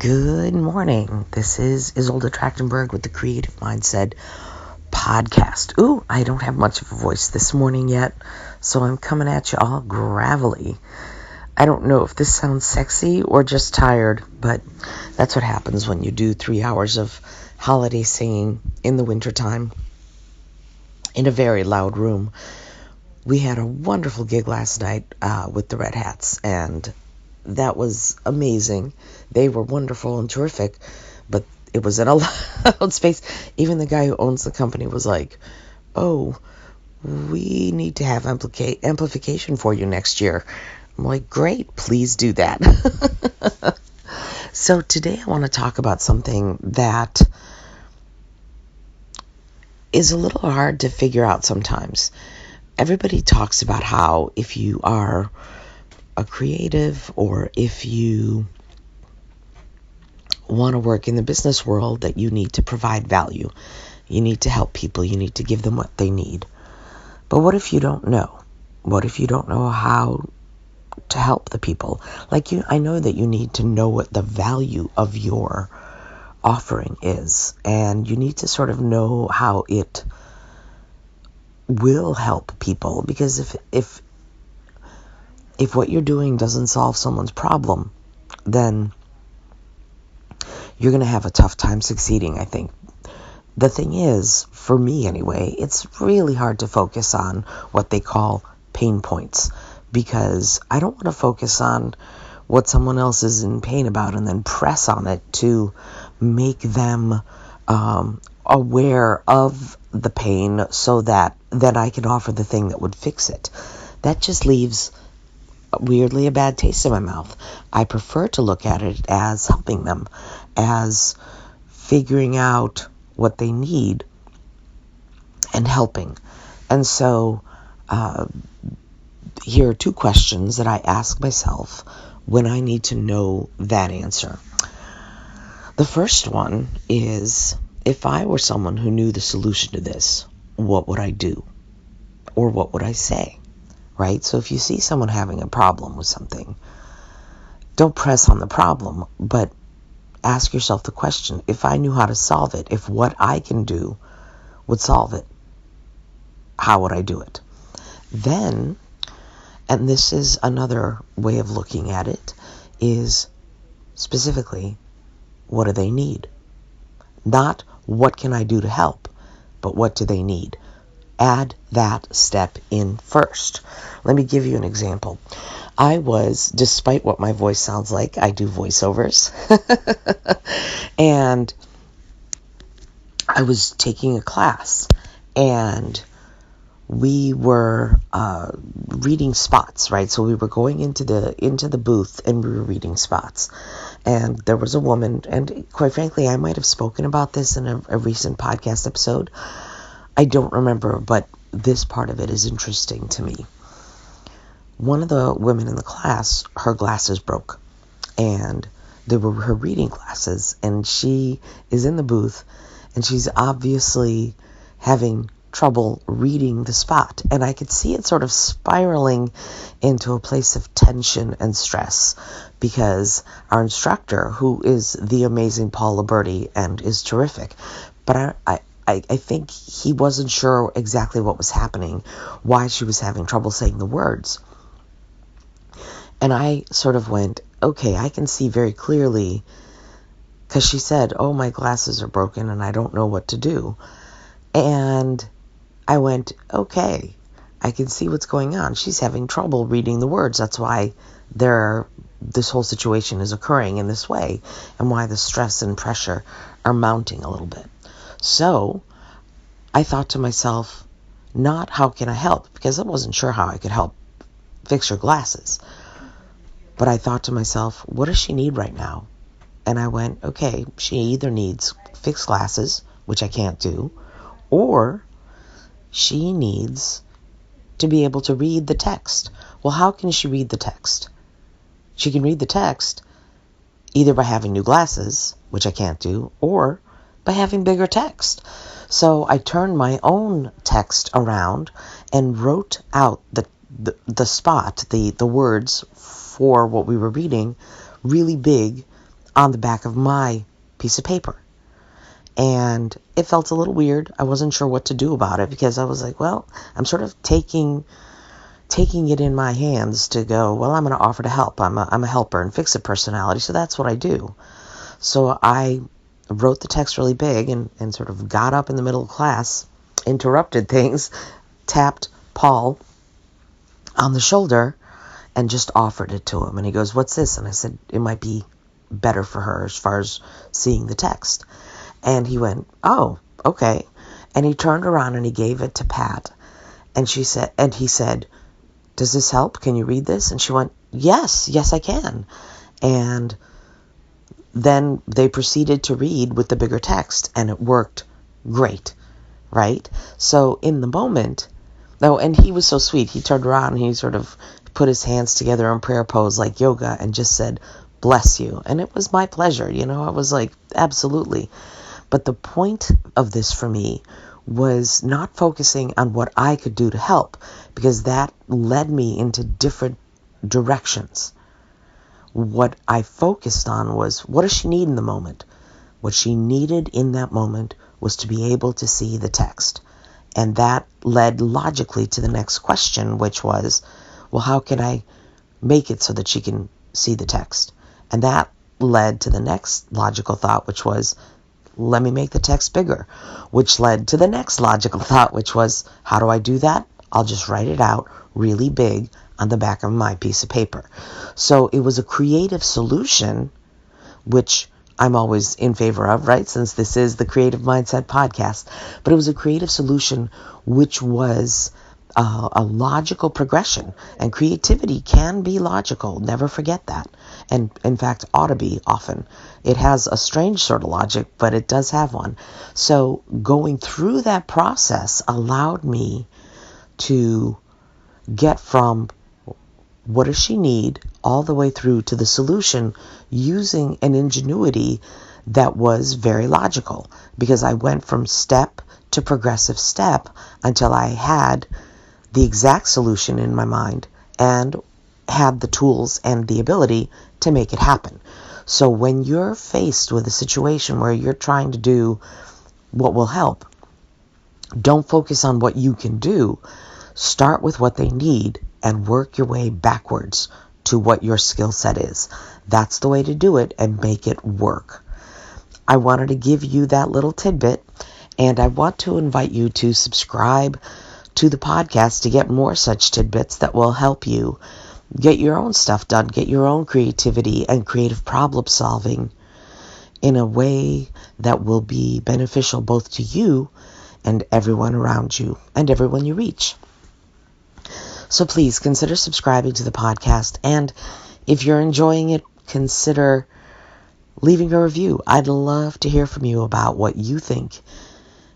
Good morning. This is Isolde Trachtenberg with the Creative Mindset Podcast. Ooh, I don't have much of a voice this morning yet, so I'm coming at you all gravelly. I don't know if this sounds sexy or just tired, but that's what happens when you do 3 hours of holiday singing in the wintertime in a very loud room. We had a wonderful gig last night with the Red Hats, and that was amazing. They were wonderful and terrific, but it was in a loud space. Even the guy who owns the company was like, "Oh, we need to have amplification for you next year." I'm like, "Great, please do that." So today I want to talk about something that is a little hard to figure out sometimes. Everybody talks about how if you are a creative or if you want to work in the business world, that you need to provide value. You need to help people. You need to give them what they need. But what if you don't know? What if you don't know how to help the people? I know that you need to know what the value of your offering is, and you need to sort of know how it will help people, because if what you're doing doesn't solve someone's problem, then you're going to have a tough time succeeding, I think. The thing is, for me anyway, it's really hard to focus on what they call pain points, because I don't want to focus on what someone else is in pain about and then press on it to make them aware of the pain so that then I can offer the thing that would fix it. That just leaves weirdly a bad taste in my mouth. I prefer to look at it as helping them, as figuring out what they need and helping. And so here are two questions that I ask myself when I need to know that answer. The first one is, if I were someone who knew the solution to this, what would I do? Or what would I say? Right? So if you see someone having a problem with something, don't press on the problem, but ask yourself the question, if I knew how to solve it, if what I can do would solve it, how would I do it? Then, and this is another way of looking at it, is specifically, what do they need? Not what can I do to help, but what do they need? Add that step in first. Let me give you an example. I was, despite what my voice sounds like, I do voiceovers, and I was taking a class, and we were reading spots, right? So we were going into the booth, and we were reading spots. And there was a woman, and quite frankly, I might have spoken about this in a recent podcast episode. I don't remember, but this part of it is interesting to me. One of the women in the class, her glasses broke, and they were her reading glasses, and she is in the booth, and she's obviously having trouble reading the spot, and I could see it sort of spiraling into a place of tension and stress, because our instructor, who is the amazing Paul Liberti and is terrific, but I think he wasn't sure exactly what was happening, why she was having trouble saying the words. And I sort of went, okay, I can see very clearly, because she said, "Oh, my glasses are broken and I don't know what to do." And I went, okay, I can see what's going on. She's having trouble reading the words. That's why this whole situation is occurring in this way, and why the stress and pressure are mounting a little bit. So I thought to myself, not how can I help, because I wasn't sure how I could help fix her glasses. But I thought to myself, what does she need right now? And I went, okay, she either needs fixed glasses, which I can't do, or she needs to be able to read the text. Well, how can she read the text? She can read the text either by having new glasses, which I can't do, or by having bigger text. So I turned my own text around and wrote out the spot, the words for what we were reading really big on the back of my piece of paper. And it felt a little weird. I wasn't sure what to do about it because I was like, well, I'm sort of taking it in my hands to go, well, I'm going to offer to help. I'm a helper and fix-it personality, so that's what I do. So I wrote the text really big and sort of got up in the middle of class, interrupted things, tapped Paul on the shoulder, and just offered it to him. And he goes, what's this? And I said, it might be better for her as far as seeing the text. And he went, oh, okay. And he turned around and he gave it to Pat. And he said, does this help? Can you read this? And she went, yes, I can. And then they proceeded to read with the bigger text, and it worked great, right? So in the moment, and he was so sweet. He turned around and he sort of put his hands together in prayer pose like yoga and just said, bless you. And it was my pleasure. I was like, absolutely. But the point of this for me was not focusing on what I could do to help, because that led me into different directions. What I focused on was, what does she need in the moment? What she needed in that moment was to be able to see the text. And that led logically to the next question, which was, well, how can I make it so that she can see the text? And that led to the next logical thought, which was, let me make the text bigger, which led to the next logical thought, which was, how do I do that? I'll just write it out really big on the back of my piece of paper. So it was a creative solution, which I'm always in favor of, right? Since this is the Creative Mindset Podcast. But it was a creative solution, which was a logical progression. And creativity can be logical. Never forget that. And in fact, ought to be often. It has a strange sort of logic, but it does have one. So going through that process allowed me to get from what does she need all the way through to the solution using an ingenuity that was very logical, because I went from step to progressive step until I had the exact solution in my mind and had the tools and the ability to make it happen. So when you're faced with a situation where you're trying to do what will help, don't focus on what you can do. Start with what they need and work your way backwards to what your skill set is. That's the way to do it and make it work. I wanted to give you that little tidbit, and I want to invite you to subscribe to the podcast to get more such tidbits that will help you get your own stuff done, get your own creativity and creative problem solving in a way that will be beneficial both to you and everyone around you and everyone you reach. So please consider subscribing to the podcast, and if you're enjoying it, consider leaving a review. I'd love to hear from you about what you think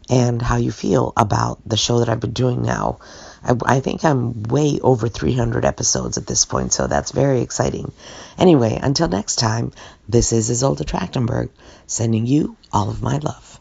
and how you feel about the show that I've been doing now. I think I'm way over 300 episodes at this point, so that's very exciting. Anyway, until next time, this is Isolde Trachtenberg, sending you all of my love.